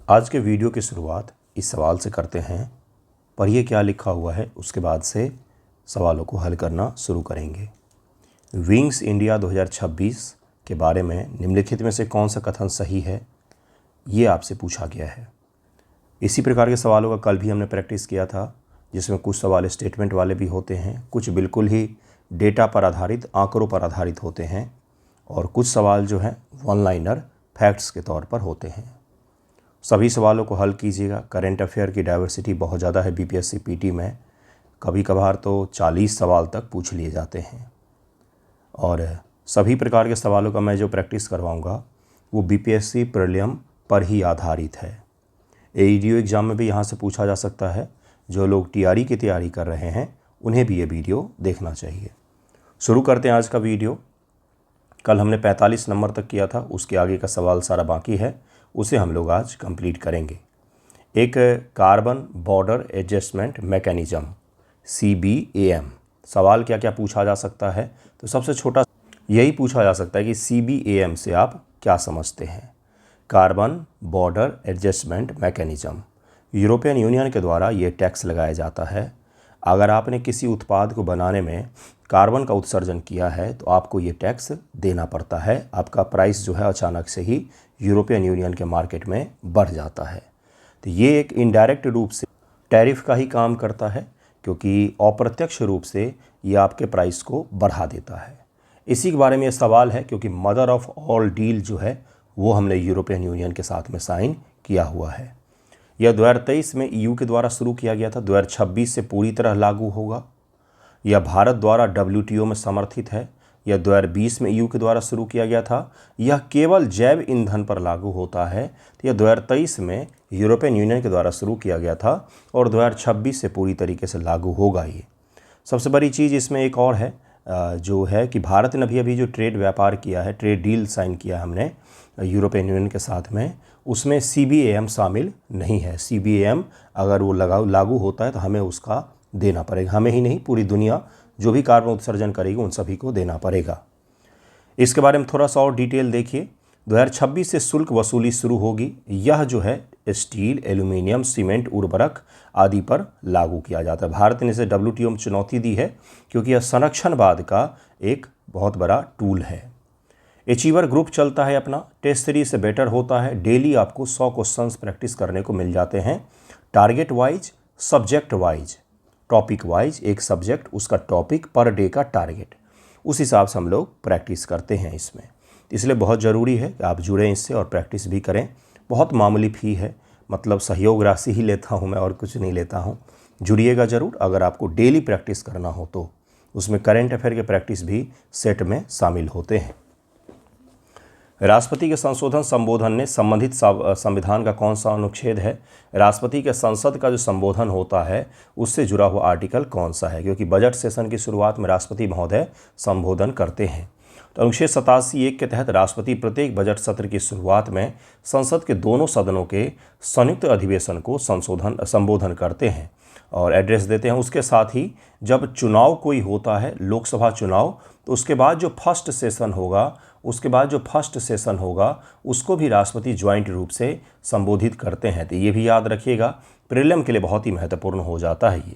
आज के वीडियो की शुरुआत इस सवाल से करते हैं, पर यह क्या लिखा हुआ है, उसके बाद से सवालों को हल करना शुरू करेंगे। विंग्स इंडिया 2026 के बारे में निम्नलिखित में से कौन सा कथन सही है, ये आपसे पूछा गया है। इसी प्रकार के सवालों का कल भी हमने प्रैक्टिस किया था, जिसमें कुछ सवाल स्टेटमेंट वाले भी होते हैं, कुछ बिल्कुल ही डेटा पर आधारित, आंकड़ों पर आधारित होते हैं, और कुछ सवाल जो हैं वन लाइनर फैक्ट्स के तौर पर होते हैं। सभी सवालों को हल कीजिएगा। करेंट अफेयर की डाइवर्सिटी बहुत ज़्यादा है बीपीएससी पीटी में, कभी कभार तो 40 सवाल तक पूछ लिए जाते हैं। और सभी प्रकार के सवालों का मैं जो प्रैक्टिस करवाऊंगा वो बीपीएससी प्रीलिम पर ही आधारित है। एईडीओ एग्ज़ाम में भी यहाँ से पूछा जा सकता है। जो लोग टीआरई की तैयारी कर रहे हैं उन्हें भी ये वीडियो देखना चाहिए। शुरू करते हैं आज का वीडियो। कल हमने 45 नंबर तक किया था, उसके आगे का सवाल सारा बाकी है, उसे हम लोग आज कंप्लीट करेंगे। एक carbon border adjustment mechanism CBAM, सवाल क्या क्या पूछा जा सकता है, तो सबसे छोटा यही पूछा जा सकता है कि CBAM से आप क्या समझते हैं। Carbon border adjustment mechanism, European union के द्वारा ये टैक्स लगाया जाता है। अगर आपने किसी उत्पाद को बनाने में कार्बन का उत्सर्जन किया है तो आपको ये टैक्स देना पड़ता है। आपका प्राइस जो है अचानक से ही यूरोपियन यूनियन के मार्केट में बढ़ जाता है। तो ये एक इनडायरेक्ट रूप से टैरिफ का ही काम करता है, क्योंकि अप्रत्यक्ष रूप से ये आपके प्राइस को बढ़ा देता है। इसी के बारे में ये सवाल है, क्योंकि मदर ऑफ ऑल डील जो है वो हमने यूरोपियन यूनियन के साथ में साइन किया हुआ है। यह 2023 में EU के द्वारा शुरू किया गया था, 2026 से पूरी तरह लागू होगा। यह भारत द्वारा WTO में समर्थित है। यह 2020 में EU के द्वारा शुरू किया गया था। यह केवल जैव ईंधन पर लागू होता है। तो यह 2023 में यूरोपियन यूनियन के द्वारा शुरू किया गया था और 2026 से पूरी तरीके से लागू होगा। ये सबसे बड़ी चीज़ इसमें एक और है, जो है कि भारत ने अभी जो ट्रेड व्यापार किया है, ट्रेड डील साइन किया हमने यूरोपियन यूनियन के साथ में, उसमें CBAM शामिल नहीं है। CBAM अगर वो लागू होता है तो हमें उसका देना पड़ेगा, हमें ही नहीं पूरी दुनिया जो भी कार्बन उत्सर्जन करेगी उन सभी को देना पड़ेगा। इसके बारे में थोड़ा सा और डिटेल देखिए। 2026 से शुल्क वसूली शुरू होगी। यह जो है स्टील, एल्यूमिनियम, सीमेंट, उर्वरक आदि पर लागू किया जाता है। भारत ने इसे WTO में चुनौती दी है, क्योंकि यह संरक्षणवाद का एक बहुत बड़ा टूल है। अचीवर ग्रुप चलता है अपना, टेस्ट सीरीज से बेटर होता है। डेली आपको 100 क्वेश्चंस प्रैक्टिस करने को मिल जाते हैं, target wise, subject wise, topic wise. एक सब्जेक्ट उसका टॉपिक, पर डे का टारगेट, उस हिसाब से हम लोग प्रैक्टिस करते हैं इसमें। इसलिए बहुत ज़रूरी है कि आप जुड़ें इससे और प्रैक्टिस भी करें। बहुत मामूली फ़ी है, मतलब सहयोग राशि ही लेता हूँ मैं और कुछ नहीं लेता हूँ। जुड़िएगा ज़रूर अगर आपको डेली प्रैक्टिस करना हो तो। उसमें करेंट अफेयर के प्रैक्टिस भी सेट में शामिल होते हैं। राष्ट्रपति के संशोधन संबोधन ने संबंधित संविधान का कौन सा अनुच्छेद है। राष्ट्रपति के संसद का जो संबोधन होता है उससे जुड़ा हुआ आर्टिकल कौन सा है, क्योंकि बजट सेशन की शुरुआत में राष्ट्रपति महोदय संबोधन करते हैं। तो अनुच्छेद 87(1) के तहत राष्ट्रपति प्रत्येक बजट सत्र की शुरुआत में संसद के दोनों सदनों के संयुक्त अधिवेशन को संबोधन करते हैं और एड्रेस देते हैं। उसके साथ ही जब चुनाव कोई होता है, लोकसभा चुनाव, तो उसके बाद जो फर्स्ट सेशन होगा उसको भी राष्ट्रपति ज्वाइंट रूप से संबोधित करते हैं। तो ये भी याद रखिएगा, प्रीलिम के लिए बहुत ही महत्वपूर्ण हो जाता है ये।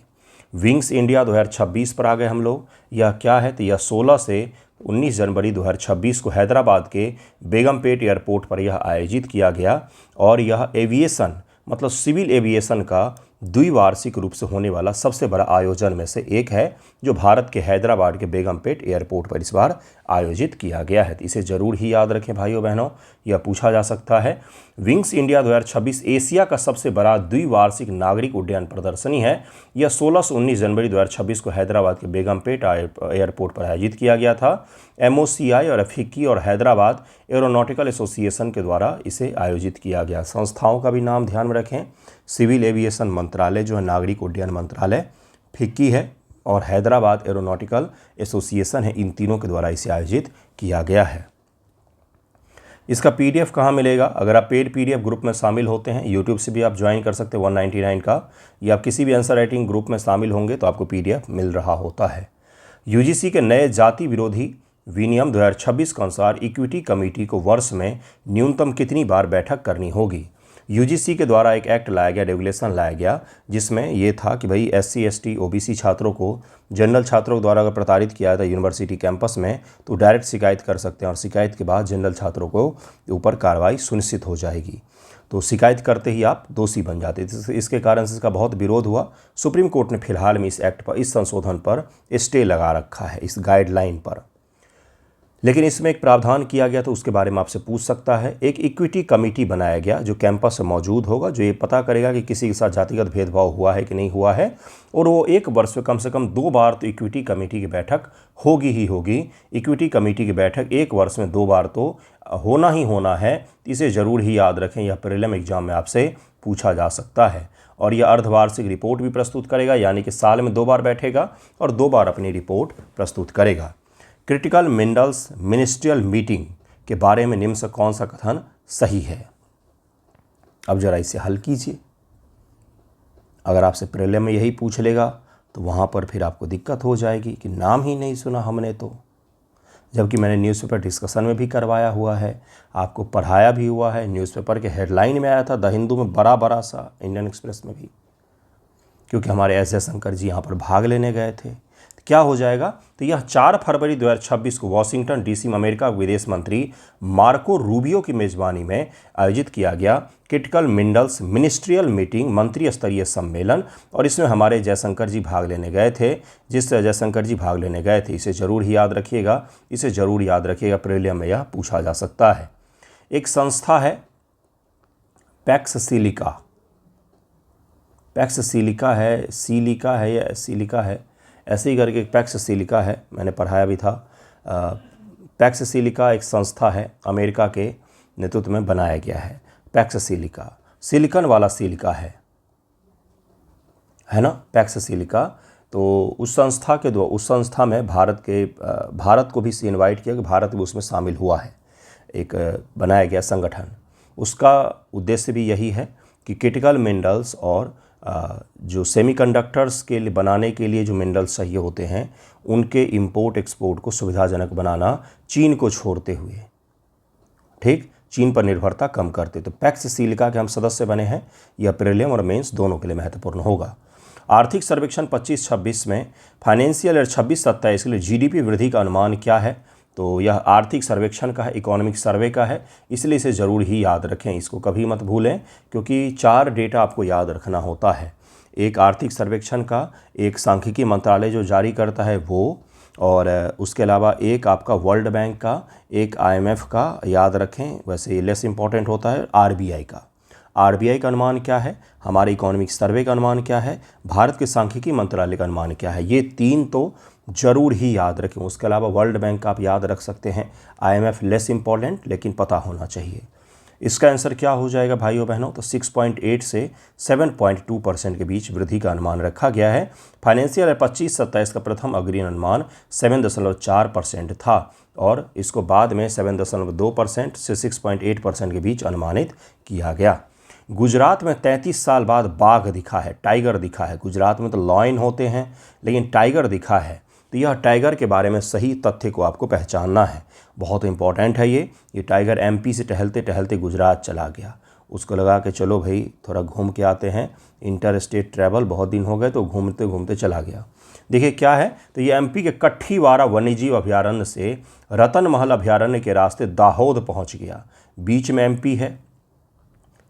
विंग्स इंडिया 2026 पर आ गए हम लोग। यह क्या है, तो यह 16 से 19 जनवरी 2026 को हैदराबाद के बेगमपेट एयरपोर्ट पर यह आयोजित किया गया, और यह एविएशन मतलब सिविल एविएशन का द्विवार्षिक रूप से होने वाला सबसे बड़ा आयोजन में से एक है, जो भारत के हैदराबाद के बेगमपेट एयरपोर्ट पर इस बार आयोजित किया गया है। तो इसे ज़रूर ही याद रखें भाइयों बहनों, यह पूछा जा सकता है। विंग्स इंडिया 2026 एशिया का सबसे बड़ा द्विवार्षिक नागरिक उड्डयन प्रदर्शनी है। यह 16 से 19 जनवरी 2026 को हैदराबाद के बेगमपेट एयरपोर्ट पर आयोजित किया गया था। MOCI और FICCI और हैदराबाद एरोनॉटिकल एसोसिएशन के द्वारा इसे आयोजित किया गया। संस्थाओं का भी नाम ध्यान में रखें, सिविल एविएशन मंत्रालय जो है नागरिक उड्डयन मंत्रालय, FICCI है, और हैदराबाद एरोनॉटिकल एसोसिएशन है। इन तीनों के द्वारा इसे आयोजित किया गया है। इसका PDF कहाँ मिलेगा? अगर आप पेड PDF ग्रुप में शामिल होते हैं, यूट्यूब से भी आप ज्वाइन कर सकते हैं 199 का, या आप किसी भी आंसर राइटिंग ग्रुप में शामिल होंगे तो आपको PDF मिल रहा होता है। UGC के नए जाति विरोधी विनियम 2026 के अनुसार इक्विटी कमेटी को वर्ष में न्यूनतम कितनी बार बैठक करनी होगी? यूजीसी के द्वारा एक एक्ट लाया गया, रेगुलेशन लाया गया, जिसमें ये था कि भाई एससी एसटी ओबीसी छात्रों को जनरल छात्रों द्वारा अगर प्रताड़ित किया जाता है यूनिवर्सिटी कैंपस में तो डायरेक्ट शिकायत कर सकते हैं और शिकायत के बाद जनरल छात्रों को ऊपर कार्रवाई सुनिश्चित हो जाएगी। तो शिकायत करते ही आप दोषी बन जाते थे। इसके कारण से इसका बहुत विरोध हुआ। सुप्रीम कोर्ट ने फिलहाल में इस एक्ट पर, इस संशोधन पर स्टे लगा रखा है, इस गाइडलाइन पर। लेकिन इसमें एक प्रावधान किया गया तो उसके बारे में आपसे पूछ सकता है। एक इक्विटी कमेटी बनाया गया जो कैंपस में मौजूद होगा, जो ये पता करेगा कि किसी के साथ जातिगत भेदभाव हुआ है कि नहीं हुआ है, और वो एक वर्ष में कम से कम 2 बार तो इक्विटी कमेटी की बैठक होगी ही होगी। इक्विटी कमेटी की बैठक एक वर्ष में 2 बार तो होना ही होना है। इसे ज़रूर ही याद रखें, यह प्रीलिम एग्जाम में आपसे पूछा जा सकता है। और यह अर्धवार्षिक रिपोर्ट भी प्रस्तुत करेगा, यानी कि साल में 2 बार बैठेगा और 2 बार अपनी रिपोर्ट प्रस्तुत करेगा। क्रिटिकल मिनरल्स मिनिस्ट्रियल मीटिंग के बारे में निम्न से कौन सा कथन सही है? अब जरा इसे हल कीजिए। अगर आपसे प्रीलिम में यही पूछ लेगा तो वहाँ पर फिर आपको दिक्कत हो जाएगी कि नाम ही नहीं सुना हमने तो, जबकि मैंने न्यूज़पेपर डिस्कशन में भी करवाया हुआ है, आपको पढ़ाया भी हुआ है। न्यूज़पेपर के हेडलाइन में आया था, द हिंदू में बड़ा सा, इंडियन एक्सप्रेस में भी, क्योंकि हमारे एस जयशंकर जी यहाँ पर भाग लेने गए थे। क्या हो जाएगा? तो यह 4 फरवरी 2026 को वाशिंगटन डीसी में अमेरिका विदेश मंत्री मार्को रूबियो की मेजबानी में आयोजित किया गया क्रिटिकल मिनरल्स मिनिस्ट्रियल मीटिंग, मंत्री स्तरीय सम्मेलन, और इसमें हमारे जयशंकर जी भाग लेने गए थे। इसे जरूर ही याद रखिएगा, प्रीलिम में यह पूछा जा सकता है। एक संस्था है पैक्स सिलिका है, ऐसे ही करके पैक्स सिलिका है, मैंने पढ़ाया भी था। पैक्स सिलिका एक संस्था है, अमेरिका के नेतृत्व में बनाया गया है। पैक्स सिलिका सिलिकॉन वाला सिलिका है ना, पैक्स सिलिका। तो उस संस्था में भारत को भी इनवाइट किया कि भारत भी उसमें शामिल हुआ है, एक बनाया गया संगठन। उसका उद्देश्य भी यही है कि क्रिटिकल मिनरल्स और जो सेमीकंडक्टर्स के लिए बनाने के लिए जो मिनरल्स चाहिए होते हैं, उनके इंपोर्ट एक्सपोर्ट को सुविधाजनक बनाना, चीन को छोड़ते हुए, ठीक, चीन पर निर्भरता कम करते। तो पैक्स सिलिका के हम सदस्य बने हैं। यह प्रीलिम और मेंस दोनों के लिए महत्वपूर्ण होगा। आर्थिक सर्वेक्षण 25-26 में फाइनेंशियल ईयर 26-27 के लिए जीडीपी वृद्धि का अनुमान क्या है? तो यह आर्थिक सर्वेक्षण का है, इकोनॉमिक सर्वे का है, इसलिए इसे ज़रूर ही याद रखें, इसको कभी मत भूलें, क्योंकि 4 डेटा आपको याद रखना होता है। एक आर्थिक सर्वेक्षण का, एक सांख्यिकी मंत्रालय जो जारी करता है वो, और उसके अलावा एक आपका वर्ल्ड बैंक का, एक IMF का याद रखें, वैसे ये लेस इंपॉर्टेंट होता है। RBI का अनुमान क्या है, हमारे इकोनॉमिक सर्वे का अनुमान क्या है, भारत के सांख्यिकी मंत्रालय का अनुमान क्या है, ये 3 तो जरूर ही याद रखें। उसके अलावा वर्ल्ड बैंक का आप याद रख सकते हैं, IMF लेस इंपॉर्टेंट लेकिन पता होना चाहिए। इसका आंसर क्या हो जाएगा भाइयों बहनों? तो 6.8 से 7.2% के बीच वृद्धि का अनुमान रखा गया है। फाइनेंशियल 25-27 का प्रथम अग्रिम अनुमान 7.4% था और इसको बाद में 7.2% से 6.8% के बीच अनुमानित किया गया। गुजरात में 33 साल बाद बाघ दिखा है, टाइगर दिखा है। गुजरात में तो लॉयन होते हैं, लेकिन टाइगर दिखा है। तो यह टाइगर के बारे में सही तथ्य को आपको पहचानना है, बहुत इंपॉर्टेंट है ये टाइगर MP से टहलते टहलते गुजरात चला गया। उसको लगा कि चलो भाई थोड़ा घूम के आते हैं, इंटर स्टेट ट्रैवल, बहुत दिन हो गए, तो घूमते घूमते चला गया। देखिए क्या है, तो ये MP के कट्ठीवाड़ा वन्यजीव अभयारण्य से रतन महल अभयारण्य के रास्ते दाहोद पहुँच गया। बीच में MP है,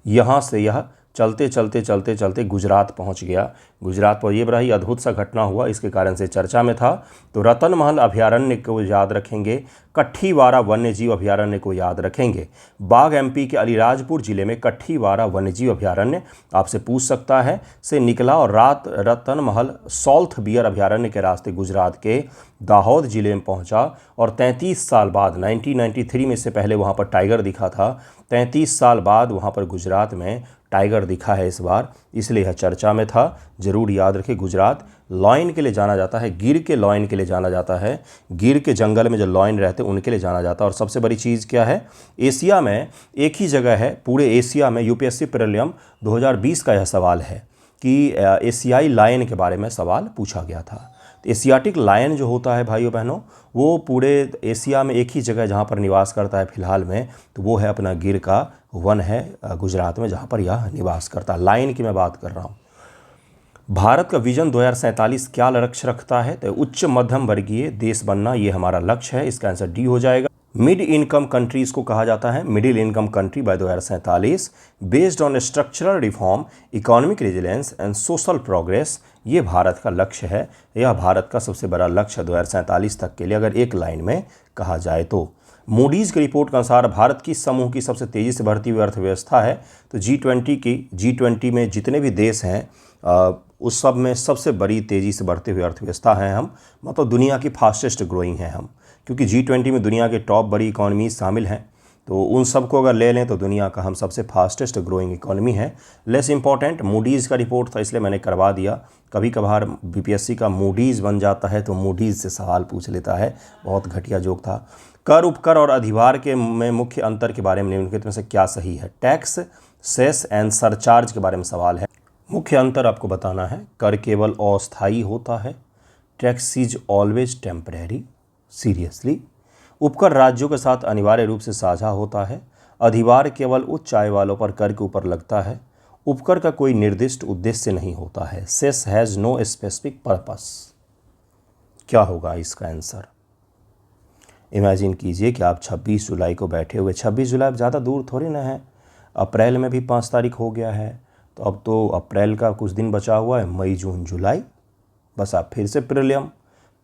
यहाँ से यह चलते गुजरात पहुँच गया। गुजरात पर यह बड़ा ही अद्भुत सा घटना हुआ, इसके कारण से चर्चा में था। तो रतन महल अभयारण्य को याद रखेंगे, कट्ठीवाड़ा वन्यजीव अभयारण्य को याद रखेंगे। बाघ MP के अलीराजपुर जिले में कट्ठीवाड़ा वन्यजीव अभयारण्य आपसे पूछ सकता है से निकला और रतन महल सॉल्थ बियर अभयारण्य के रास्ते गुजरात के दाहोद जिले में पहुंचा और 33 साल बाद 1993 में, इससे पहले वहां पर टाइगर दिखा था, 33 साल बाद वहां पर गुजरात में टाइगर दिखा है इस बार, इसलिए यह चर्चा में था। जरूर याद रखें, गुजरात लॉयन के लिए जाना जाता है, गिर के लॉयन के लिए जाना जाता है, गिर के जंगल में जो लॉयन रहते हैं उनके लिए जाना जाता है। और सबसे बड़ी चीज़ क्या है, एशिया में एक ही जगह है, पूरे एशिया में, UPSC प्रीलिम 2020 का यह सवाल है कि एशियाई लायन के बारे में सवाल पूछा गया था। तो एशियाटिक लायन जो होता है भाइयों बहनों, वो पूरे एशिया में एक ही जगह जहाँ पर निवास करता है फिलहाल में, तो वो है अपना गिर का वन है गुजरात में, जहाँ पर यह निवास करता है। लायन की मैं बात कर रहा हूँ। भारत का विजन 2047 क्या लक्ष्य रखता है? तो उच्च मध्यम वर्गीय देश बनना, ये हमारा लक्ष्य है। इसका आंसर डी हो जाएगा। मिड इनकम कंट्रीज को कहा जाता है middle income country bye 2047, based on structural reform, economic resilience and social progress. ये भारत का लक्ष्य है। यह भारत का सबसे बड़ा लक्ष्य है 2047 तक के लिए, अगर एक लाइन में कहा जाए तो। मूडीज़ की रिपोर्ट के अनुसार भारत की समूह की सबसे तेज़ी से बढ़ती हुई अर्थव्यवस्था है। तो G20 में जितने भी देश हैं उस सब में सबसे बड़ी तेज़ी से बढ़ते हुए अर्थव्यवस्था हैं हम, मतलब दुनिया की फास्टेस्ट ग्रोइंग हैं हम, क्योंकि G20 में दुनिया के टॉप बड़ी इकॉनमी शामिल हैं। तो उन सबको अगर ले लें तो दुनिया का हम सबसे फास्टेस्ट ग्रोइंग इकॉनमी है। लेस इंपॉर्टेंट मूडीज़ का रिपोर्ट था, इसलिए मैंने करवा दिया। कभी कभार बीपीएससी का मूडीज़ बन जाता है तो मूडीज़ से सवाल पूछ लेता है, बहुत घटिया जोक था। कर, उपकर और अधिभार के में मुख्य अंतर के बारे में निम्नलिखित में से क्या सही है? टैक्स, सेस एंड सरचार्ज के बारे में सवाल है। मुख्य अंतर आपको बताना है। कर केवल अस्थायी होता है। Tax is always temporary, seriously. उपकर राज्यों के साथ अनिवार्य रूप से साझा होता है। अधिभार केवल उच्च आय वालों पर कर के ऊपर लगता है। उपकर का कोई निर्दिष्ट उद्देश्य नहीं होता है। Cess has no specific purpose. क्या होगा इसका आंसर? इमेजिन कीजिए कि आप 26 जुलाई को बैठे हुए, 26 जुलाई ज़्यादा दूर थोड़ी ना है, अप्रैल में भी 5 तारीख हो गया है, तो अब तो अप्रैल का कुछ दिन बचा हुआ है, मई जून जुलाई, बस आप फिर से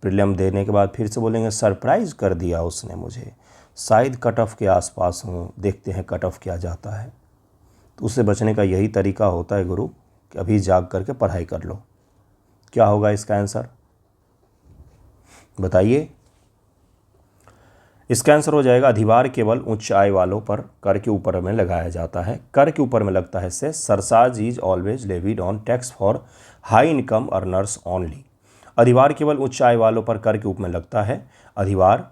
प्रीलिम देने के बाद फिर से बोलेंगे सरप्राइज़ कर दिया उसने मुझे, शायद कट ऑफ के आसपास हूँ, देखते हैं कट ऑफ क्या जाता है। तो उससे बचने का यही तरीका होता है गुरु कि अभी जाग करके पढ़ाई कर लो। क्या होगा इसका आंसर बताइए? इसका आंसर हो जाएगा अधिभार केवल उच्च आय वालों पर कर के ऊपर में लगाया जाता है। कर के ऊपर में लगता है से। Surcharge is always levied on tax for high income earners only. अधिभार केवल उच्च आय वालों पर कर के ऊपर में लगता है। अधिभार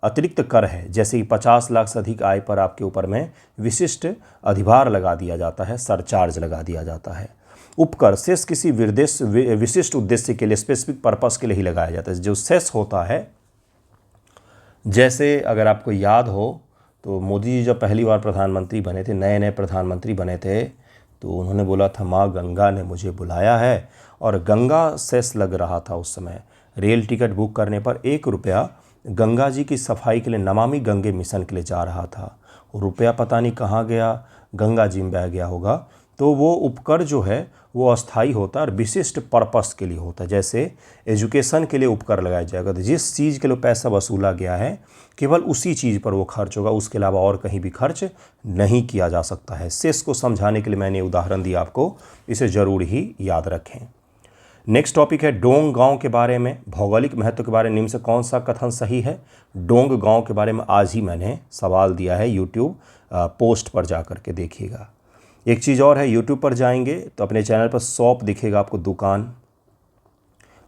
अतिरिक्त कर है, जैसे कि 50 लाख से अधिक आय पर आपके ऊपर में विशिष्ट अधिभार लगा दिया जाता है, सरचार्ज लगा दिया जाता है। उपकर सेस किसी विशिष्ट उद्देश्य के लिए, स्पेसिफिक पर्पस के लिए ही लगाया जाता है। जो सेस होता है, जैसे अगर आपको याद हो तो मोदी जी जब पहली बार प्रधानमंत्री बने थे, नए नए प्रधानमंत्री बने थे, तो उन्होंने बोला था माँ गंगा ने मुझे बुलाया है, और गंगा सेस लग रहा था उस समय। रेल टिकट बुक करने पर 1 रुपया गंगा जी की सफाई के लिए, नमामि गंगे मिशन के लिए जा रहा था। रुपया पता नहीं कहाँ गया, गंगा जी में बह गया होगा। तो वो उपकर जो है वो अस्थाई होता है और विशिष्ट पर्पस के लिए होता है। जैसे एजुकेशन के लिए उपकर लगाया जाएगा, तो जिस चीज़ के लिए पैसा वसूला गया है केवल उसी चीज़ पर वो खर्च होगा, उसके अलावा और कहीं भी खर्च नहीं किया जा सकता है। सेस को समझाने के लिए मैंने उदाहरण दिया आपको, इसे ज़रूर ही याद रखें। नेक्स्ट टॉपिक है डोंग गांव के बारे में। भौगोलिक महत्व के बारे में निम्न से कौन सा कथन सही है? डोंग गांव के बारे में आज ही मैंने सवाल दिया है यूट्यूब पोस्ट पर जा कर के देखिएगा। एक चीज़ और है, यूट्यूब पर जाएंगे तो अपने चैनल पर शॉप दिखेगा आपको, दुकान,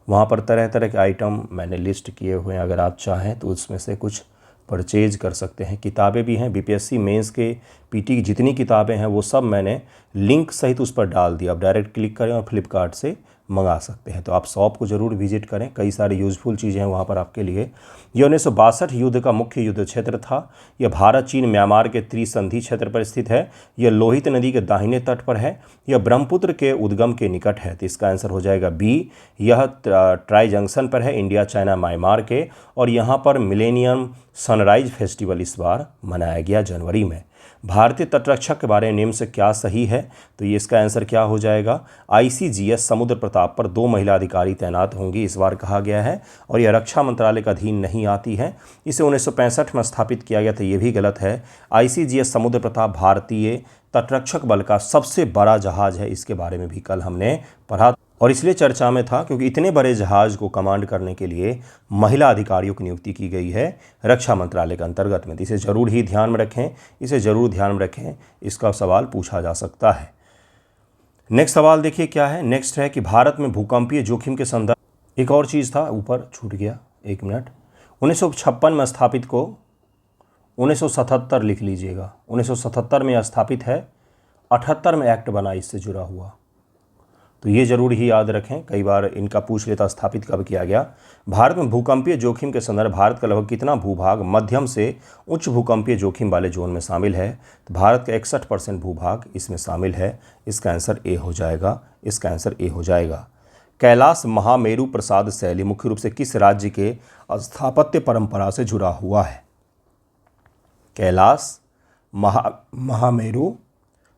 वहाँ पर तरह तरह के आइटम मैंने लिस्ट किए हुए हैं। अगर आप चाहें तो उसमें से कुछ परचेज कर सकते हैं। किताबें भी हैं, बीपीएससी मेंस के पीटी की जितनी किताबें हैं वो सब मैंने लिंक सहित उस पर डाल दिया। आप डायरेक्ट क्लिक करें और फ्लिपकार्ट से मंगा सकते हैं। तो आप शॉप को ज़रूर विजिट करें, कई सारी यूज़फुल चीज़ें हैं वहाँ पर आपके लिए। यह 1962 युद्ध का मुख्य युद्ध क्षेत्र था। यह भारत, चीन, म्यांमार के त्रिसंधि क्षेत्र पर स्थित है। यह लोहित नदी के दाहिने तट पर है। यह ब्रह्मपुत्र के उद्गम के निकट है। तो इसका आंसर हो जाएगा बी। यह ट्राई जंक्शन पर है, इंडिया, चाइना, म्यांमार के, और यहाँ पर मिलेनियम सनराइज फेस्टिवल इस बार मनाया गया जनवरी में। भारतीय तटरक्षक के बारे में निम्न से क्या सही है? तो ये इसका आंसर क्या हो जाएगा? आईसीजीएस समुद्र प्रताप पर 2 महिला अधिकारी तैनात होंगी इस बार कहा गया है, और यह रक्षा मंत्रालय का अधीन नहीं आती है। इसे 1965 में स्थापित किया गया था, ये भी गलत है। आईसीजीएस समुद्र प्रताप भारतीय तटरक्षक बल का सबसे बड़ा जहाज है, इसके बारे में भी कल हमने पढ़ा, और इसलिए चर्चा में था क्योंकि इतने बड़े जहाज को कमांड करने के लिए महिला अधिकारियों की नियुक्ति की गई है रक्षा मंत्रालय के अंतर्गत में। इसे ज़रूर ही ध्यान में रखें, इसे ज़रूर ध्यान में रखें, इसका सवाल पूछा जा सकता है। नेक्स्ट सवाल देखिए क्या है। नेक्स्ट है कि भारत में भूकंपीय जोखिम के संदर्भ, एक और चीज़ था ऊपर छूट गया, 1 मिनट, 1956 में स्थापित को 1977 लिख लीजिएगा। 1977 में यह स्थापित है, 78 में एक्ट बना इससे जुड़ा हुआ। तो ये जरूर ही याद रखें, कई बार इनका पूछ लेता स्थापित कब किया गया। भारत में भूकंपीय जोखिम के संदर्भ भारत का लगभग कितना भूभाग मध्यम से उच्च भूकंपीय जोखिम वाले जोन में शामिल है? तो भारत का 61% भूभाग इसमें शामिल है। इसका आंसर ए हो जाएगा, इसका आंसर ए हो जाएगा। कैलाश महामेरु प्रसाद शैली मुख्य रूप से किस राज्य के स्थापत्य परंपरा से जुड़ा हुआ है? कैलाश महामेरु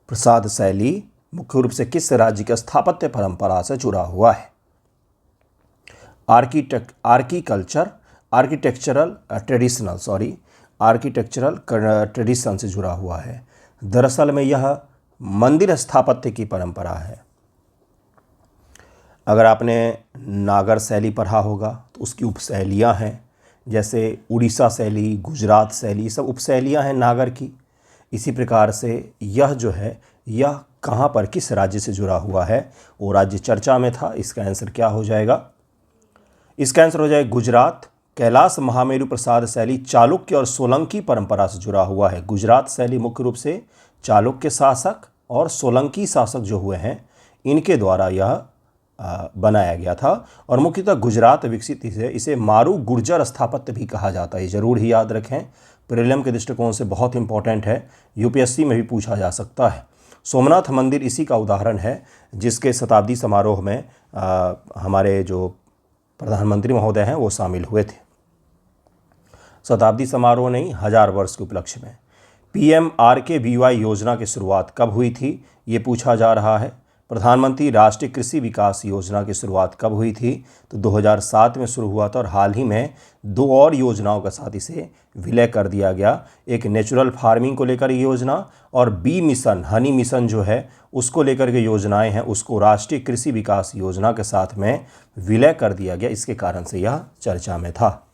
प्रसाद शैली मुख्य रूप से किस राज्य के स्थापत्य परंपरा से जुड़ा हुआ है? आर्किटेक्चरल ट्रेडिशन से जुड़ा हुआ है। दरअसल में यह मंदिर स्थापत्य की परंपरा है। अगर आपने नागर शैली पढ़ा होगा तो उसकी उपशैलियाँ हैं, जैसे उड़ीसा शैली, गुजरात शैली, सब उपशैलियाँ हैं नागर की। इसी प्रकार से यह जो है यह कहाँ पर किस राज्य से जुड़ा हुआ है? वो राज्य चर्चा में था। इसका आंसर क्या हो जाएगा? इसका आंसर हो जाएगा गुजरात। कैलाश महामेरु प्रसाद शैली चालुक्य और सोलंकी परंपरा से जुड़ा हुआ है। गुजरात शैली मुख्य रूप से चालुक्य शासक और सोलंकी शासक जो हुए हैं इनके द्वारा यह बनाया गया था और मुख्यतः गुजरात विकसित इसे मारू गुर्जर स्थापत्य भी कहा जाता है। जरूर ही याद रखें, प्रीलिम के दृष्टिकोण से बहुत इंपॉर्टेंट है, यूपीएससी में भी पूछा जा सकता है। सोमनाथ मंदिर इसी का उदाहरण है जिसके शताब्दी समारोह में हमारे जो प्रधानमंत्री महोदय हैं वो शामिल हुए थे। शताब्दी समारोह नहीं, 1000 वर्ष के उपलक्ष्य में। PMRKVY योजना की शुरुआत कब हुई थी, ये पूछा जा रहा है। प्रधानमंत्री राष्ट्रीय कृषि विकास योजना की शुरुआत कब हुई थी? तो 2007 में शुरू हुआ था और हाल ही में 2 और योजनाओं के साथ इसे विलय कर दिया गया। एक नेचुरल फार्मिंग को लेकर योजना और बी मिशन, हनी मिशन जो है उसको लेकर के योजनाएं हैं, उसको राष्ट्रीय कृषि विकास योजना के साथ में विलय कर दिया गया। इसके कारण से यह चर्चा में था।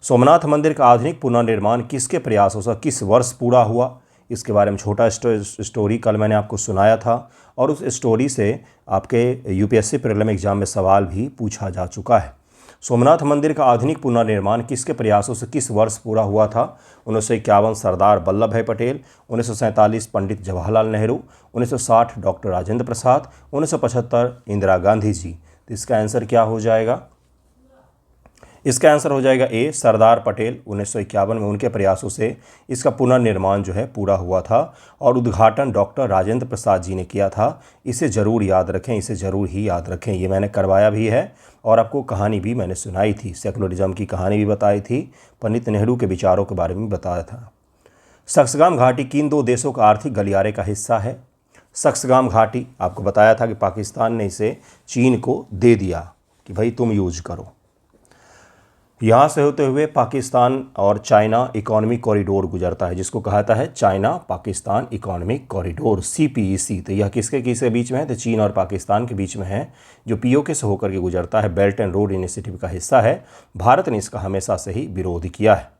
सोमनाथ मंदिर का आधुनिक पुनर्निर्माण किसके प्रयासों से किस वर्ष पूरा हुआ? इसके बारे में छोटा स्टोरी कल मैंने आपको सुनाया था और उस स्टोरी से आपके यूपीएससी प्रीलिम एग्जाम में सवाल भी पूछा जा चुका है। सोमनाथ मंदिर का आधुनिक पुनर्निर्माण किसके प्रयासों से किस वर्ष पूरा हुआ था? 1951 सरदार वल्लभ भाई पटेल, 1947 पंडित जवाहरलाल नेहरू, 1960 डॉक्टर राजेंद्र प्रसाद, 1975 इंदिरा गांधी जी। तो इसका आंसर क्या हो जाएगा? इसका आंसर हो जाएगा ए, सरदार पटेल। 1951 में उनके प्रयासों से इसका पुनर्निर्माण जो है पूरा हुआ था और उद्घाटन डॉक्टर राजेंद्र प्रसाद जी ने किया था। इसे ज़रूर याद रखें, इसे ज़रूर ही याद रखें। ये मैंने करवाया भी है और आपको कहानी भी मैंने सुनाई थी, सेकुलरिज्म की कहानी भी बताई थी, पंडित नेहरू के विचारों के बारे में बताया था। सक्सगाम घाटी किन 2 देशों का आर्थिक गलियारे का हिस्सा है? सक्सगाम घाटी आपको बताया था कि पाकिस्तान ने इसे चीन को दे दिया कि भाई तुम यूज करो। यहाँ से होते हुए पाकिस्तान और चाइना इकोनॉमिक कॉरिडोर गुजरता है जिसको कहता है China Pakistan economic corridor, CPEC। तो यह किसके बीच में है? तो चीन और पाकिस्तान के बीच में है, जो POK से होकर के गुजरता है, बेल्ट एंड रोड इनिशिएटिव का हिस्सा है। भारत ने इसका हमेशा से ही विरोध किया है।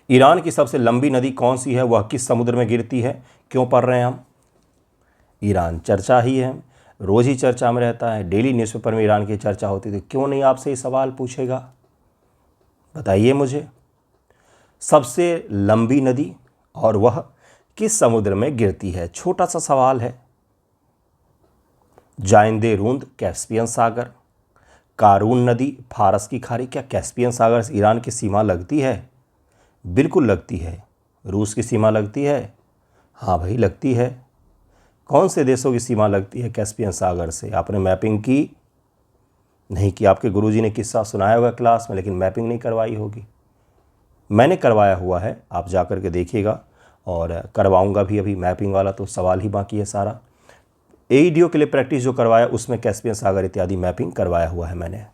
ईरान की सबसे लंबी नदी कौन सी है? वह किस समुद्र में गिरती है? क्यों पढ़ रहे हैं हम? ईरान चर्चा ही है, रोज़ ही चर्चा में रहता है, डेली न्यूज़पेपर में ईरान की चर्चा होती थी। क्यों नहीं आपसे ये सवाल पूछेगा? बताइए मुझे। सबसे लंबी नदी और वह किस समुद्र में गिरती है? छोटा सा सवाल है। जाइंदे रूंद कैस्पियन सागर, कारून नदी फारस की खाड़ी। क्या कैस्पियन सागर से ईरान की सीमा लगती है? बिल्कुल लगती है। रूस की सीमा लगती है? हाँ भाई लगती है। कौन से देशों की सीमा लगती है कैस्पियन सागर से? आपने मैपिंग की नहीं की? आपके गुरुजी ने किस्सा सुनाया होगा क्लास में, लेकिन मैपिंग नहीं करवाई होगी। मैंने करवाया हुआ है, आप जा कर के देखिएगा और करवाऊंगा भी अभी। मैपिंग वाला तो सवाल ही बाकी है सारा। AEDO के लिए प्रैक्टिस जो करवाया उसमें कैस्पियन सागर इत्यादि मैपिंग करवाया हुआ है मैंने।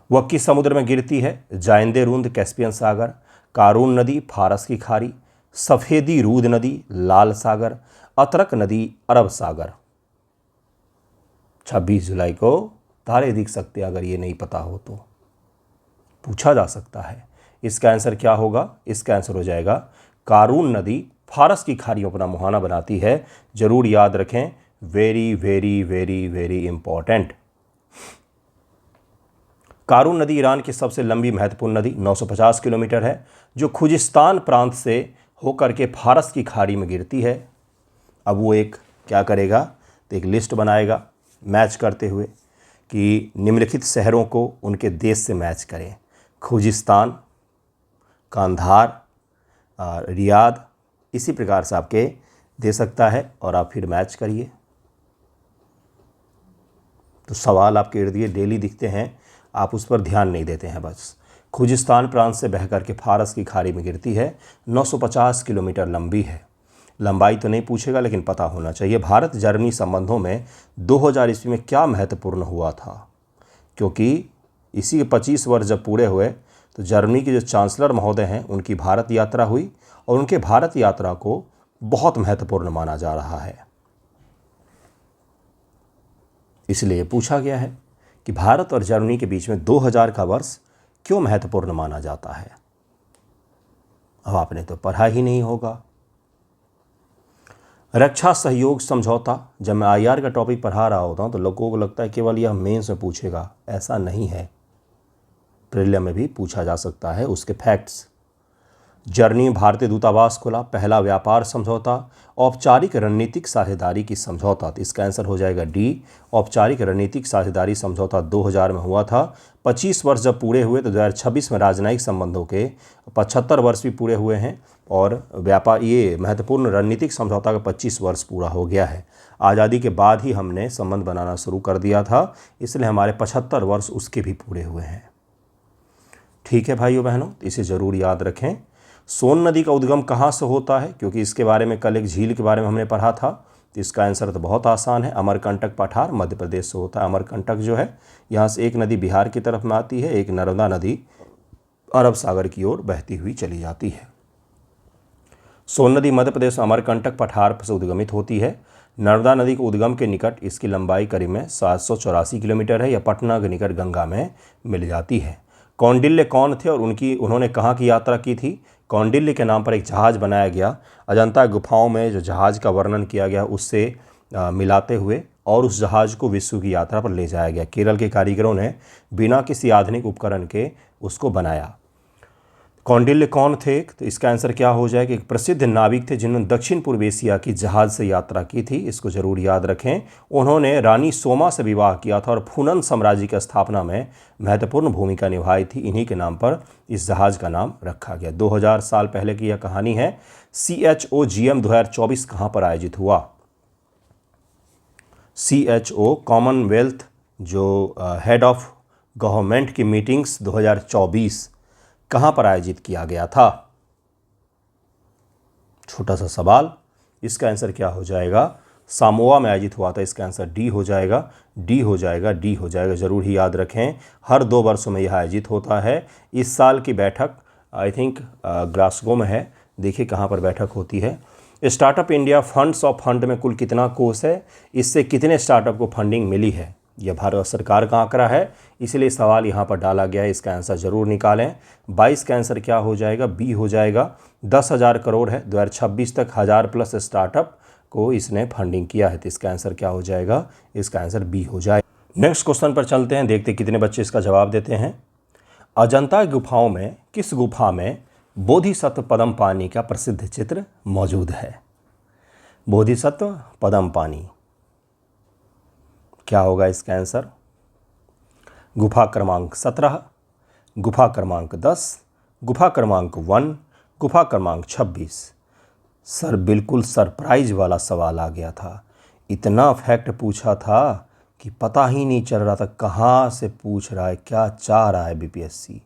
वह किस समुद्र में गिरती है? जाइंदे रूंद कैस्पियन सागर, कारून नदी फारस की खाड़ी, सफ़ेदी रूद नदी लाल सागर, अतरक नदी अरब सागर। 26 जुलाई को तारे दिख सकते हैं, अगर ये नहीं पता हो तो पूछा जा सकता है। इसका आंसर क्या होगा? इसका आंसर हो जाएगा कारून नदी फारस की खाड़ियों अपना मुहाना बनाती है। जरूर याद रखें, very very very very important. Karun नदी ईरान की सबसे लंबी महत्वपूर्ण नदी 950 किलोमीटर है, जो खुजिस्तान प्रांत से होकर के फारस की खाड़ी में गिरती है। अब वो एक क्या करेगा? तो एक लिस्ट बनाएगा मैच करते हुए कि निम्नलिखित शहरों को उनके देश से मैच करें। खुजिस्तान, कांधार, रियाद, इसी प्रकार से आपके दे सकता है और आप फिर मैच करिए। तो सवाल आपके इर्द गिर्द डेली दिखते हैं, आप उस पर ध्यान नहीं देते हैं बस। खुजिस्तान प्रांत से बहकर के फारस की खाड़ी में गिरती है, 950 किलोमीटर लंबी है। लंबाई तो नहीं पूछेगा लेकिन पता होना चाहिए। भारत जर्मनी संबंधों में 2000 ईस्वी में क्या महत्वपूर्ण हुआ था? क्योंकि इसी के 25 वर्ष जब पूरे हुए तो जर्मनी के जो चांसलर महोदय हैं उनकी भारत यात्रा हुई और उनके भारत यात्रा को बहुत महत्वपूर्ण माना जा रहा है। इसलिए पूछा गया है कि भारत और जर्मनी के बीच में 2000 का वर्ष क्यों महत्वपूर्ण माना जाता है। अब आपने तो पढ़ा ही नहीं होगा। रक्षा सहयोग समझौता, जब मैं आईआर का टॉपिक पढ़ा रहा होता हूँ तो लोगों को लगता है केवल यह मेंस में पूछेगा, ऐसा नहीं है, प्रीलिम में भी पूछा जा सकता है उसके फैक्ट्स। जर्मनी में भारतीय दूतावास खुला, पहला व्यापार समझौता, औपचारिक रणनीतिक साझेदारी की समझौता, तो इसका आंसर हो जाएगा डी। औपचारिक रणनीतिक साझेदारी समझौता 2000 में हुआ था। 25 वर्ष जब पूरे हुए तो 2026 में राजनयिक संबंधों के 75 वर्ष भी पूरे हुए हैं और व्यापार ये महत्वपूर्ण रणनीतिक समझौता का 25 वर्ष पूरा हो गया है। आज़ादी के बाद ही हमने संबंध बनाना शुरू कर दिया था, इसलिए हमारे 75 वर्ष उसके भी पूरे हुए हैं। ठीक है भाइयों बहनों, इसे ज़रूर याद रखें। सोन नदी का उद्गम कहाँ से होता है? क्योंकि इसके बारे में कल एक झील के बारे में हमने पढ़ा था। तो इसका आंसर तो बहुत आसान है, अमरकंटक पठार मध्य प्रदेश से होता है। अमरकंटक जो है यहाँ से एक नदी बिहार की तरफ में आती है, एक नर्मदा नदी अरब सागर की ओर बहती हुई चली जाती है। सोन नदी मध्य प्रदेश में अमरकंटक पठार से उद्गमित होती है। नर्मदा नदी के उद्गम के निकट इसकी लंबाई करीब में 784 किलोमीटर है। यह पटना के निकट गंगा में मिल जाती है। कौंडिल्य कौन थे और उन्होंने कहाँ की यात्रा की थी? कौंडिल्य के नाम पर एक जहाज़ बनाया गया। अजंता गुफाओं में जो जहाज़ का वर्णन किया गया उससे मिलाते हुए और उस जहाज़ को विश्व की यात्रा पर ले जाया गया। केरल के कारीगरों ने बिना किसी आधुनिक उपकरण के उसको बनाया। कौंडिल्य कौन थे? तो इसका आंसर क्या हो जाएगा? एक प्रसिद्ध नाविक थे जिन्होंने दक्षिण पूर्व एशिया की जहाज़ से यात्रा की थी, इसको जरूर याद रखें। उन्होंने रानी सोमा से विवाह किया था और फुनन साम्राज्य की स्थापना में महत्वपूर्ण भूमिका निभाई थी। इन्हीं के नाम पर इस जहाज़ का नाम रखा गया। 2000 साल पहले की यह कहानी है। CHOGM 2024 कहाँ पर आयोजित हुआ? CHO कॉमनवेल्थ जो हेड ऑफ गवर्नमेंट की मीटिंग्स 2024 कहाँ पर आयोजित किया गया था? छोटा सा सवाल, इसका आंसर क्या हो जाएगा? सामोआ में आयोजित हुआ था। इसका आंसर डी हो जाएगा, डी हो जाएगा, डी हो जाएगा। ज़रूर ही याद रखें, हर 2 वर्षों में यह आयोजित होता है। इस साल की बैठक आई थिंक ग्लासगो में है। देखिए कहाँ पर बैठक होती है। Startup India funds of fund में कुल कितना कोष है? इससे कितने स्टार्टअप को फंडिंग मिली है? यह भारत सरकार का आंकड़ा है, इसलिए सवाल यहाँ पर डाला गया है। इसका आंसर जरूर निकालें। 22 का आंसर क्या हो जाएगा? बी हो जाएगा। 10,000 करोड़ है। 2026 तक 1000+ स्टार्टअप को इसने फंडिंग किया है। तो इसका आंसर क्या हो जाएगा? इसका आंसर बी हो जाएगा। नेक्स्ट क्वेश्चन पर चलते हैं, देखते कितने बच्चे इसका जवाब देते हैं। अजंता गुफाओं में किस गुफा में बोधिसत्व पद्मपाणि का प्रसिद्ध चित्र मौजूद है? बोधिसत्व पद्मपाणि क्या होगा इसका आंसर? गुफा क्रमांक 17, गुफा क्रमांक 10, गुफा क्रमांक 1, गुफा क्रमांक 26। सर बिल्कुल सरप्राइज वाला सवाल आ गया था। इतना फैक्ट पूछा था कि पता ही नहीं चल रहा था कहाँ से पूछ रहा है, क्या चाह रहा है BPSC।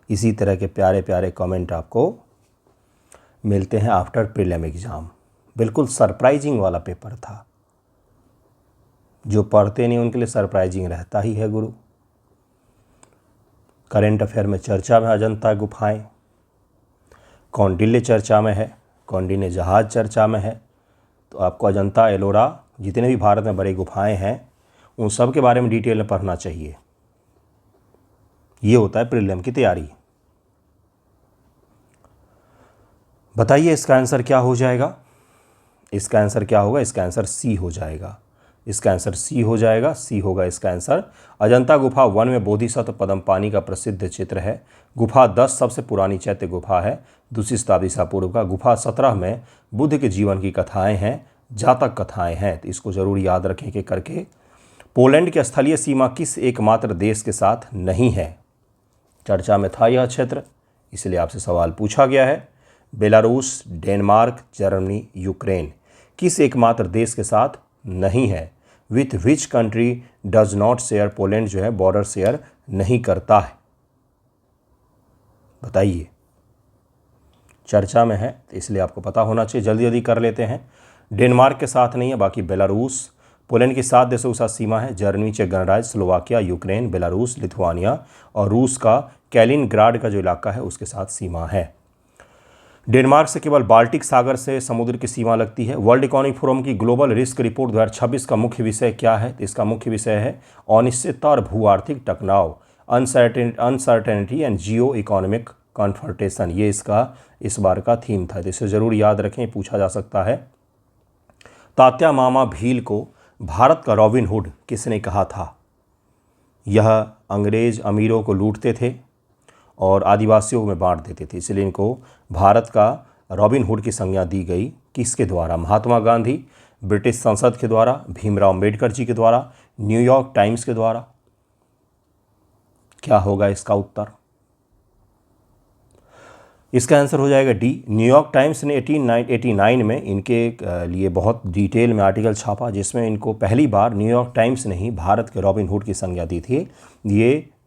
इसी तरह के प्यारे प्यारे कमेंट आपको मिलते हैं आफ्टर प्रीलिम एग्ज़ाम। बिल्कुल सरप्राइजिंग वाला पेपर था। जो पढ़ते नहीं उनके लिए सरप्राइजिंग रहता ही है गुरु। करेंट अफेयर में चर्चा में अजंता गुफाएं, कौंडिल्य चर्चा में है, कौंडिन्य जहाज चर्चा में है। तो आपको अजंता, एलोरा, जितने भी भारत में बड़ी गुफाएं हैं उन सब के बारे में डिटेल में पढ़ना चाहिए। ये होता है प्रीलिम की तैयारी। बताइए इसका आंसर क्या हो जाएगा? इसका आंसर क्या होगा? इसका आंसर सी हो जाएगा। इसका आंसर सी हो जाएगा, सी होगा इसका आंसर। अजंता गुफा 1 में बोधिसत्व पद्मपाणि का प्रसिद्ध चित्र है। गुफा 10 सबसे पुरानी चैत्य गुफा है, 2वीं शताब्दी ईसा पूर्व का। गुफा 17 में बुद्ध के जीवन की कथाएं हैं। जातक कथाएं हैं, तो इसको जरूर याद रखें कि करके। पोलैंड की स्थलीय सीमा किस एकमात्र देश के साथ नहीं है? चर्चा में था यह क्षेत्र, इसलिए आपसे सवाल पूछा गया है। बेलारूस, डेनमार्क, जर्मनी, यूक्रेन किस एकमात्र देश के साथ नहीं है? With which country does not share, Poland जो है बॉर्डर शेयर नहीं करता है, बताइए। चर्चा में है, तो इसलिए आपको पता होना चाहिए, जल्दी जल्दी कर लेते हैं। डेनमार्क के साथ नहीं है, बाकी बेलारूस, पोलैंड की 7 देशों के साथ सीमा है, जर्मनी, चेक गणराज्य, स्लोवाकिया, यूक्रेन, बेलारूस, लिथुआनिया और रूस का कैलिनग्राड का जो इलाका है उसके साथ सीमा है। डेनमार्क से केवल बाल्टिक सागर से समुद्र की सीमा लगती है। वर्ल्ड इकोनॉमिक फोरम की ग्लोबल रिस्क रिपोर्ट 2026 का मुख्य विषय क्या है? तो इसका मुख्य विषय है अनिश्चितता और भू आर्थिक टकराव, uncertainty and Jio economic confrontation, ये इसका इस बार का थीम था, तो इसे जरूर याद रखें, पूछा जा सकता है। तात्या मामा भील को भारत का रॉबिन हुड किसने कहा था? यह अंग्रेज अमीरों को लूटते थे और आदिवासियों में बांट देते थे, इसलिए इनको भारत का रॉबिन हुड की संज्ञा दी गई। किसके द्वारा? महात्मा गांधी, ब्रिटिश संसद के द्वारा, भीमराव अम्बेडकर जी के द्वारा, न्यूयॉर्क टाइम्स के द्वारा। क्या होगा इसका उत्तर? इसका आंसर हो जाएगा डी। न्यूयॉर्क टाइम्स ने 1889 में इनके लिए बहुत डिटेल में आर्टिकल छापा, जिसमें इनको पहली बार न्यूयॉर्क टाइम्स ने ही भारत के रॉबिन हुड की संज्ञा दी थी।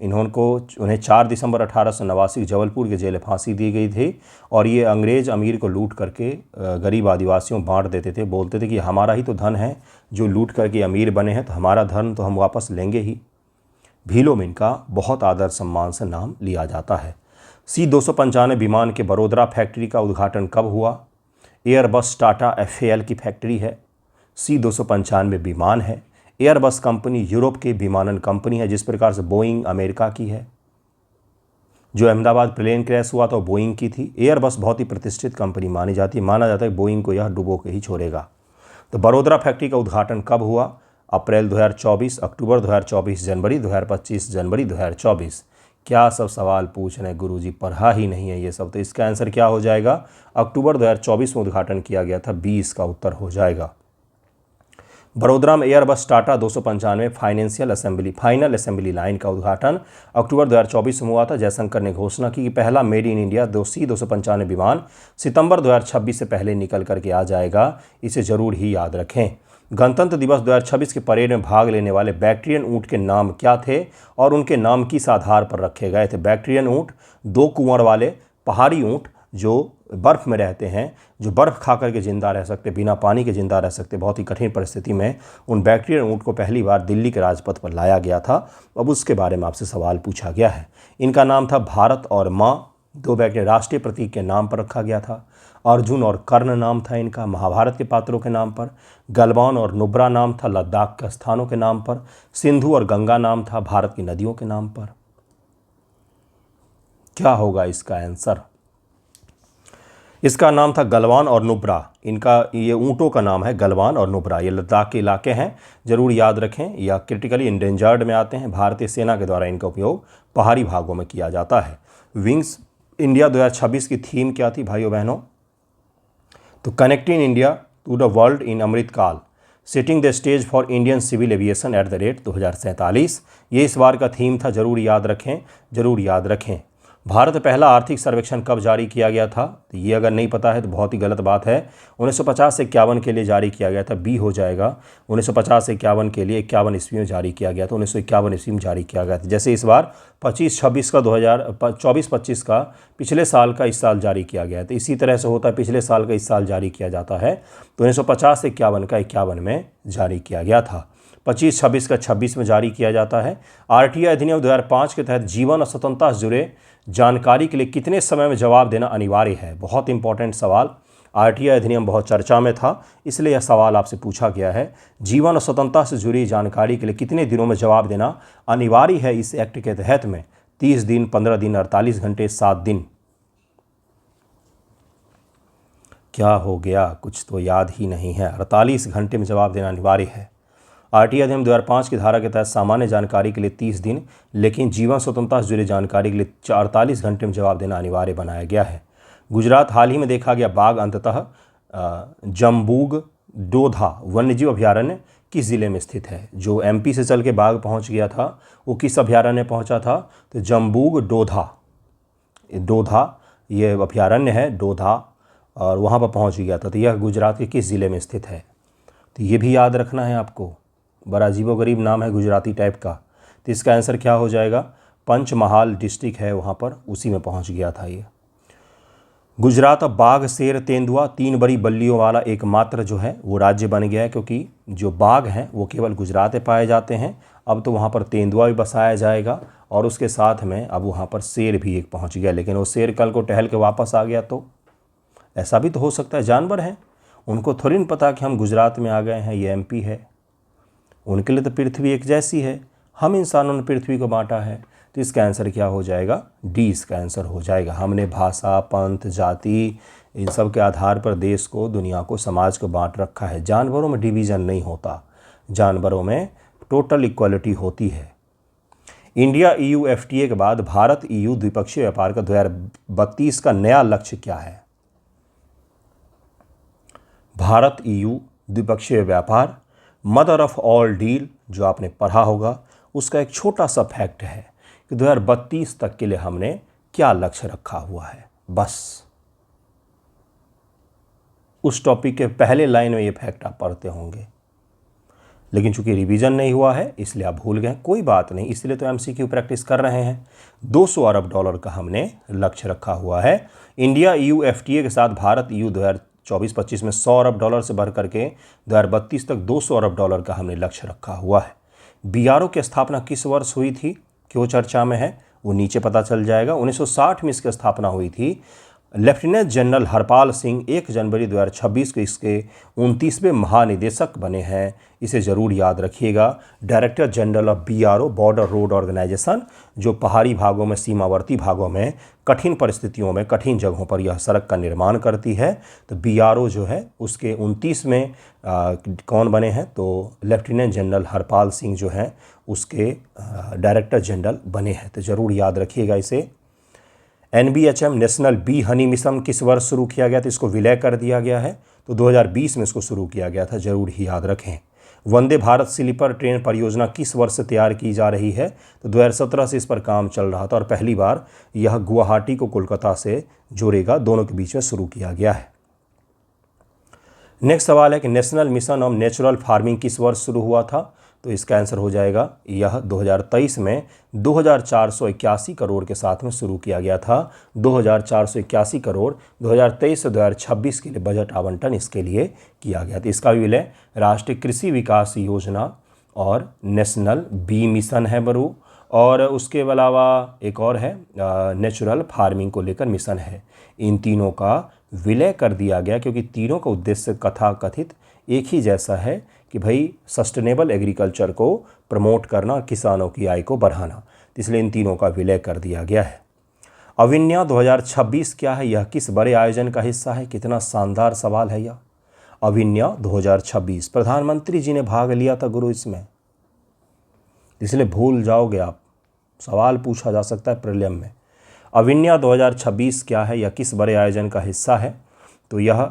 उन्हें 4 दिसंबर 1889 जबलपुर के जेल फांसी दी गई थी और ये अंग्रेज अमीर को लूट करके गरीब आदिवासियों बांट देते थे। बोलते थे कि हमारा ही तो धन है जो लूट करके अमीर बने हैं, तो हमारा धन तो हम वापस लेंगे ही। भीलों में इनका बहुत आदर सम्मान से नाम लिया जाता है। C-295 विमान के बड़ोदरा फैक्ट्री का उद्घाटन कब हुआ? एयरबस टाटा FAL की फैक्ट्री है। C-295 विमान है। एयरबस कंपनी यूरोप की विमानन कंपनी है, जिस प्रकार से बोइंग अमेरिका की है। जो अहमदाबाद प्लेन क्रैश हुआ था वो बोइंग की थी। एयरबस बहुत ही प्रतिष्ठित कंपनी मानी जाती है, माना जाता है बोइंग को यह डुबो के ही छोड़ेगा। तो बड़ोदरा फैक्ट्री का उद्घाटन कब हुआ? अप्रैल 2024, अक्टूबर 2024, जनवरी 2025, जनवरी 2024। क्या सब सवाल पूछ रहे हैं गुरुजी, पढ़ा ही नहीं है ये सब, तो इसका आंसर क्या हो जाएगा? अक्टूबर 2024 में उद्घाटन किया गया था, 20 का उत्तर हो जाएगा। बड़ोदरा में Airbus Tata 295 final assembly line का उद्घाटन अक्टूबर 2024 में हुआ था। जयशंकर ने घोषणा की कि पहला मेड इन इंडिया C-295 विमान सितंबर 2026 से पहले निकल करके आ जाएगा, इसे जरूर ही याद रखें। गणतंत्र दिवस 2026 के परेड में भाग लेने वाले बैक्ट्रियन ऊँट के नाम क्या थे और उनके नाम किस आधार पर रखे गए थे? बैक्ट्रियन ऊँट 2 कुंवर वाले पहाड़ी ऊँट जो बर्फ़ में रहते हैं, जो बर्फ़ खा करके ज़िंदा रह सकते, बिना पानी के ज़िंदा रह सकते, बहुत ही कठिन परिस्थिति में उन बैक्ट्रियन ऊँट को पहली बार दिल्ली के राजपथ पर लाया गया था। अब उसके बारे में आपसे सवाल पूछा गया है। इनका नाम था भारत और माँ, 2 बैक्ट्रियन राष्ट्रीय प्रतीक के नाम पर रखा गया था। अर्जुन और कर्ण नाम था इनका महाभारत के पात्रों के नाम पर। गलवान और नुब्रा नाम था लद्दाख के स्थानों के नाम पर। सिंधु और गंगा नाम था भारत की नदियों के नाम पर। क्या होगा इसका आंसर? इसका नाम था गलवान और नुब्रा। इनका ये ऊँटों का नाम है गलवान और नुब्रा। ये लद्दाख के इलाके हैं, जरूर याद रखें, या क्रिटिकली इंडेंजर्ड में आते हैं। भारतीय सेना के द्वारा इनका उपयोग पहाड़ी भागों में किया जाता है। विंग्स इंडिया 2026 की थीम क्या थी भाइयों बहनों? तो connecting India to the world in Amritkaal, setting the stage for Indian civil aviation at the rate 2047, ये इस बार का थीम था, जरूर याद रखें, जरूर याद रखें। भारत पहला आर्थिक सर्वेक्षण कब जारी किया गया था? तो ये अगर नहीं पता है तो बहुत ही गलत बात है। 1950 से 51 के लिए जारी किया गया था, बी हो जाएगा। 1950 से 51 के लिए 51 ईस्वी में जारी किया गया था, 1951 ईस्वी में जारी किया गया था। जैसे इस बार 25-26 का 2024-25 का पिछले साल का इस साल जारी किया गया था, इसी तरह से होता है, पिछले साल का इस साल जारी किया जाता है। तो 1950 से 51 का 51 में जारी किया गया था। 25-26 का 26 में जारी किया जाता है। RTI अधिनियम 2005 के तहत जीवन और स्वतंत्रता से जुड़े जानकारी के लिए कितने समय में जवाब देना अनिवार्य है? बहुत इंपॉर्टेंट सवाल। RTI अधिनियम बहुत चर्चा में था, इसलिए यह सवाल आपसे पूछा गया है। जीवन और स्वतंत्रता से जुड़ी जानकारी के लिए कितने दिनों में जवाब देना अनिवार्य है इस एक्ट के तहत में? 30 दिन, 15 दिन, 48 घंटे, 7 दिन। क्या हो गया? कुछ तो याद ही नहीं है। 48 घंटे में जवाब देना अनिवार्य है। RTI अधिनियम 2005 की धारा के तहत सामान्य जानकारी के लिए 30 दिन, लेकिन जीवन स्वतंत्रता से जुड़ी जानकारी के लिए 48 घंटे में जवाब देना अनिवार्य बनाया गया है। गुजरात हाल ही में देखा गया बाघ अंततः जम्बूग डोधा वन्यजीव अभयारण्य किस ज़िले में स्थित है? जो एमपी से चल के बाघ पहुंच गया था वो किस अभयारण्य पहुंचा था? तो जम्बूग डोधा, डोधा ये अभयारण्य है डोधा, और वहाँ पर पहुँच गया था। तो यह गुजरात के किस ज़िले में स्थित है? तो ये भी याद रखना है आपको, बड़ा अजीबोगरीब नाम है गुजराती टाइप का। तो इसका आंसर क्या हो जाएगा? पंचमहाल डिस्ट्रिक्ट है वहाँ पर, उसी में पहुँच गया था ये। गुजरात अब बाघ, शेर, तेंदुआ 3 बड़ी बल्लियों वाला एकमात्र जो है वो राज्य बन गया है, क्योंकि जो बाघ हैं वो केवल गुजरात में पाए जाते हैं। अब तो वहाँ पर तेंदुआ भी बसाया जाएगा और उसके साथ में अब वहाँ पर शेर भी एक पहुँच गया। लेकिन वो शेर कल को टहल के वापस आ गया तो ऐसा भी तो हो सकता है। जानवर हैं, उनको थोड़ी न पता कि हम गुजरात में आ गए हैं, ये एमपी है। उनके लिए तो पृथ्वी एक जैसी है, हम इंसानों ने पृथ्वी को बांटा है। तो इसका आंसर क्या हो जाएगा? डी इसका आंसर हो जाएगा। हमने भाषा, पंथ, जाति इन सब के आधार पर देश को, दुनिया को, समाज को बांट रखा है। जानवरों में डिवीज़न नहीं होता, जानवरों में टोटल इक्वलिटी होती है। इंडिया EU FTA के बाद भारत EU द्विपक्षीय व्यापार का 2032 का नया लक्ष्य क्या है? भारत EU द्विपक्षीय व्यापार, मदर ऑफ ऑल डील, जो आपने पढ़ा होगा, उसका एक छोटा सा फैक्ट है कि 2032 तक के लिए हमने क्या लक्ष्य रखा हुआ है। बस उस टॉपिक के पहले लाइन में ये फैक्ट आप पढ़ते होंगे, लेकिन चूंकि रिवीजन नहीं हुआ है इसलिए आप भूल गए। कोई बात नहीं, इसलिए तो MCQ प्रैक्टिस कर रहे हैं। $200 अरब का हमने लक्ष्य रखा हुआ है। इंडिया EU FTA के साथ भारत EU 2024-25 में $100 अरब से बढ़ करके 2032 तक $200 अरब का हमने लक्ष्य रखा हुआ है। BRO की स्थापना किस वर्ष हुई थी? क्यों चर्चा में है वो नीचे पता चल जाएगा। 1960 में इसकी स्थापना हुई थी। लेफ्टिनेंट जनरल हरपाल सिंह 1 जनवरी 2026 को इसके 29वें महानिदेशक बने हैं, इसे ज़रूर याद रखिएगा। Director general of BRO border road organisation, जो पहाड़ी भागों में, सीमावर्ती भागों में, कठिन परिस्थितियों में, कठिन जगहों पर यह सड़क का निर्माण करती है। तो BRO जो है उसके 29 में कौन बने हैं? तो लेफ्टिनेंट जनरल हरपाल सिंह जो हैं उसके डायरेक्टर जनरल बने हैं। तो ज़रूर याद रखिएगा इसे। NBHM national B honey mission किस वर्ष शुरू किया गया था? इसको विलय कर दिया गया है, तो 2020 में इसको शुरू किया गया था, ज़रूर ही याद रखें। वंदे भारत स्लीपर ट्रेन परियोजना किस वर्ष से तैयार की जा रही है? तो 2017 से इस पर काम चल रहा था और पहली बार यह गुवाहाटी को कोलकाता से जोड़ेगा, दोनों के बीच में शुरू किया गया है। नेक्स्ट सवाल है कि national mission on natural farming किस वर्ष शुरू हुआ था? तो इसका आंसर हो जाएगा यह 2023 में 2481 करोड़ के साथ में शुरू किया गया था। 2481 करोड़ 2023 से 2026 के लिए बजट आवंटन इसके लिए किया गया था। इसका भी विलय राष्ट्रीय कृषि विकास योजना और नेशनल बी मिशन है बरू, और उसके अलावा एक और है नेचुरल फार्मिंग को लेकर मिशन है। इन तीनों का विलय कर दिया गया क्योंकि तीनों का उद्देश्य कथाकथित एक ही जैसा है कि भाई सस्टेनेबल एग्रीकल्चर को प्रमोट करना और किसानों की आय को बढ़ाना, इसलिए इन तीनों का विलय कर दिया गया है। अविन्या 2026 क्या है? यह किस बड़े आयोजन का हिस्सा है? कितना शानदार सवाल है यह। अविन्या 2026 प्रधानमंत्री जी ने भाग लिया था गुरु इसमें, इसलिए भूल जाओगे आप, सवाल पूछा जा सकता है प्रीलिम में। अविन्या 2026 क्या है? यह किस बड़े आयोजन का हिस्सा है? तो यह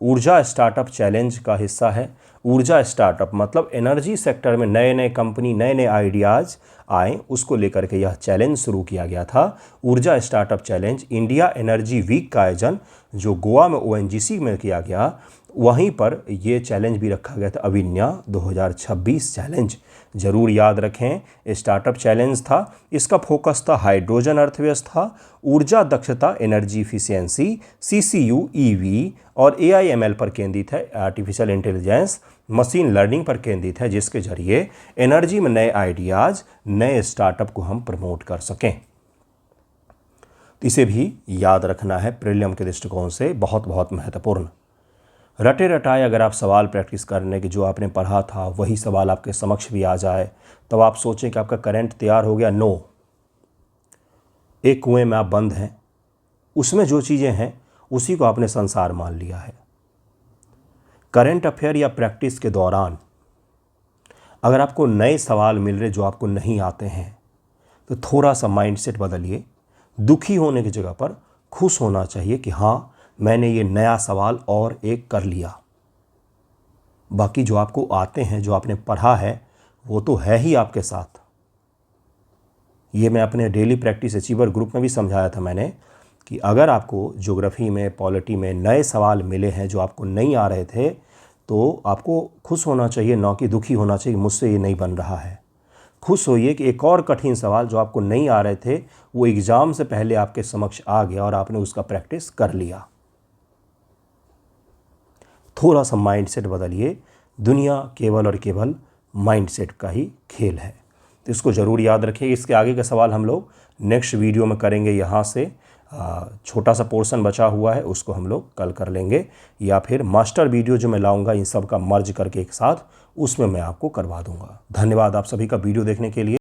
ऊर्जा स्टार्टअप चैलेंज का हिस्सा है। ऊर्जा स्टार्टअप मतलब एनर्जी सेक्टर में नए नए कंपनी, नए नए आइडियाज़ आए, उसको लेकर के यह चैलेंज शुरू किया गया था। ऊर्जा startup challenge India energy week का आयोजन जो गोवा में ONGC में किया गया, वहीं पर यह चैलेंज भी रखा गया था, अविन्या 2026 चैलेंज। ज़रूर याद रखें, स्टार्टअप चैलेंज था। इसका फोकस था हाइड्रोजन अर्थव्यवस्था, ऊर्जा दक्षता, एनर्जी इफिशियंसी, CCU, EV और AIML पर केंद्रित है, आर्टिफिशियल इंटेलिजेंस, मशीन लर्निंग पर केंद्रित है, जिसके जरिए एनर्जी में नए आइडियाज़, नए स्टार्टअप को हम प्रमोट कर सकें। इसे भी याद रखना है, प्रीलिम के दृष्टिकोण से बहुत बहुत महत्वपूर्ण। रटे रटाए अगर आप सवाल प्रैक्टिस करने के जो आपने पढ़ा था वही सवाल आपके समक्ष भी आ जाए, तब आप सोचें कि आपका करंट तैयार हो गया। नो, एक कुएं में आप बंद हैं, उसमें जो चीज़ें हैं उसी को आपने संसार मान लिया है। करंट अफेयर या प्रैक्टिस के दौरान अगर आपको नए सवाल मिल रहे जो आपको नहीं आते हैं, तो थोड़ा सा माइंडसेट बदलिए। दुखी होने की जगह पर खुश होना चाहिए कि हाँ, मैंने ये नया सवाल और एक कर लिया। बाकी जो आपको आते हैं, जो आपने पढ़ा है, वो तो है ही आपके साथ। ये मैं अपने डेली प्रैक्टिस अचीवर ग्रुप में भी समझाया था मैंने कि अगर आपको ज्योग्राफी में, पॉलिटी में नए सवाल मिले हैं जो आपको नहीं आ रहे थे, तो आपको खुश होना चाहिए, ना कि दुखी होना चाहिए मुझसे ये नहीं बन रहा है। खुश होइए कि एक और कठिन सवाल जो आपको नहीं आ रहे थे वो एग्ज़ाम से पहले आपके समक्ष आ गया और आपने उसका प्रैक्टिस कर लिया। थोड़ा सा माइंडसेट बदलिए। दुनिया केवल और केवल माइंडसेट का ही खेल है, तो इसको ज़रूर याद रखिए। इसके आगे का सवाल हम लोग नेक्स्ट वीडियो में करेंगे। यहाँ से छोटा सा पोर्शन बचा हुआ है, उसको हम लोग कल कर लेंगे, या फिर मास्टर वीडियो जो मैं लाऊंगा इन सब का मर्ज करके एक साथ, उसमें मैं आपको करवा दूंगा। धन्यवाद आप सभी का वीडियो देखने के लिए।